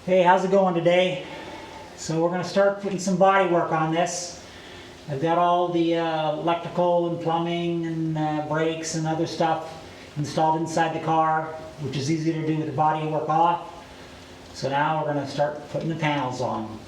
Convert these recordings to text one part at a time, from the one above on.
Hey, how's it going today? So we're going to start putting some body work on this. I've got all the electrical and plumbing and brakes and other stuff installed inside the car, which is easy to do with the body work off. So now we're going to start putting the panels on.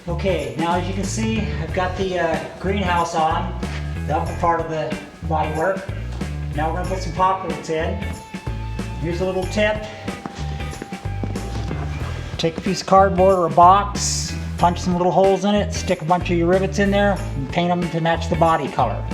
Okay, now as you can see, I've got the greenhouse on, the upper part of the bodywork. Now we're going to put some pop rivets in. Here's a little tip. Take a piece of cardboard or a box, punch some little holes in it, stick a bunch of your rivets in there, and paint them to match the body color.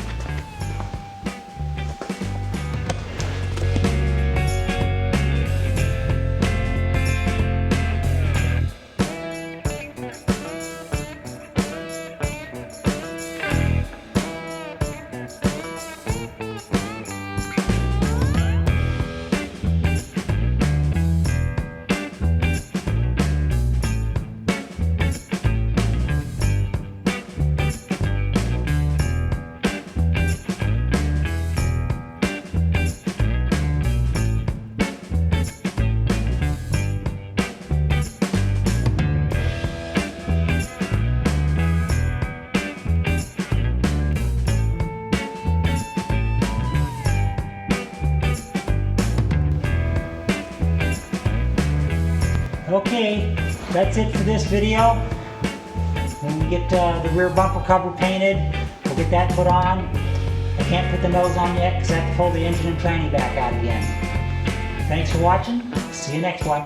Okay, that's it for this video. When we get the rear bumper cover painted, we'll get that put on. I can't put the nose on yet because I have to pull the engine and tranny back out again. Thanks for watching. See you next one.